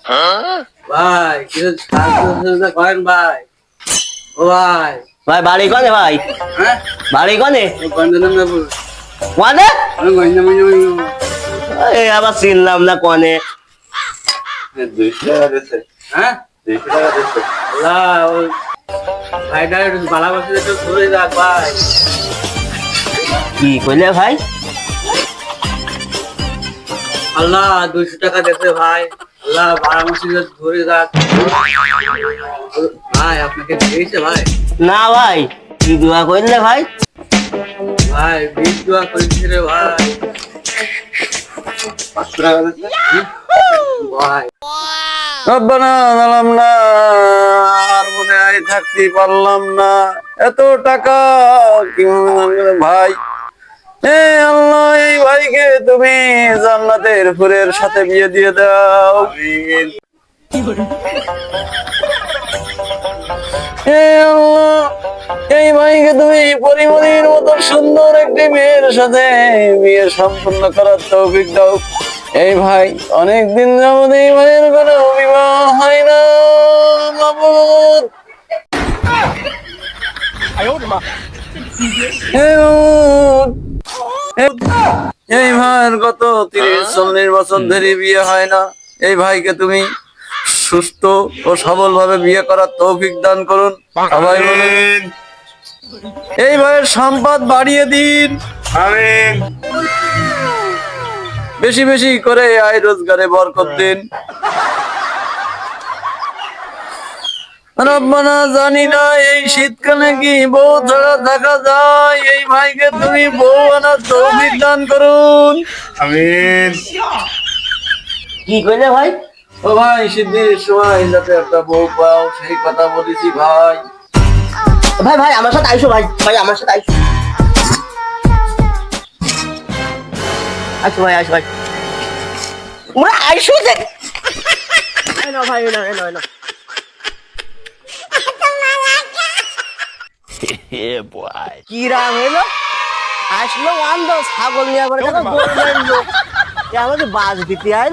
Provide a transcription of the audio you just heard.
ভাই কিছু সাহায্য করেন ভাই। ও ভাই, ভাই বাড়ি কোনে ভাই? হ্যাঁ বাড়ি কোনে? গঞ্জনপুর কোনে? গঞ্জনপুর এই আবার চিনলাম না কোনে। 200 টাকা দিচ্ছে। হ্যাঁ 200 টাকা দিচ্ছে। আল্লাহ ওই ভাইটা একটু ভালো করছে একটু ধরে রাখ ভাই। কি কইলে ভাই? আল্লাহ 200 টাকা দিতে ভাই। আল্লাহ ভাড়া মসজিদে ধরে রাখ ভাই। আপনাকে দিয়েছে ভাই? না ভাই, কি দোয়া কইলে ভাই? ভাই বিশ দোয়া করেছি রে ভাই। 500 টাকা দিচ্ছে। ভাই রব্বানা জালাম না, আর মনে হয় থাকতে পারলাম না। এত টাকা কিভাবে ভাই? এ আল্লাহ, এই ভাইকে তুমি জান্নাতের হুরের সাথে বিয়ে দিয়ে দাও। আমিন। এ আল্লাহ, এই ভাইকে তুমি পরিমণির মতো সুন্দর একটি মেয়ের সাথে বিয়ে সম্পন্ন করার তৌফিক দাও। এই ভাই অনেকদিন যাবত এই ভাইয়ের কোনো বিবাহ হয় না। মাবুদ, হে মাবুদ, এই ভাইয়ের গত 30-40 বছর ধরে বিয়ে হয় না। এই ভাইকে তুমি সুস্থ ও সবল ভাবে বিয়ে করার তৌফিক দান করুন। সবাই বলুন, আমিন। এই ভাইয়ের সম্পদ বাড়িয়ে দিন। আমিন। বেশি বেশি করে আয় রোজগারে বরকত দিন। রব্বানা, জানি না এই শীতকালে কি বউ ছাড়া থাকা যায়। এই ভাইকে তুমি বউ আনার তৌফিক দান করুন। আমিন। কি কইলে ভাই? ও ভাই, শীতের সময় যাতে একটা বউ পাও সেই কথা বলেছি ভাই। ভাই ভাই আমার সাথে আইসো ভাই, ভাই আমার সাথে আইসো। আইসো ভাই, আইসো ভাই। মোরা আইসো যে। এই নাও ভাই, এই নাও, এই নাও, এই নাও। কি রাম হইলো? আসলো অন্ধ ছাগল নিয়ে করে গরু মারলো। আমাদের বাস দিতে আইলো।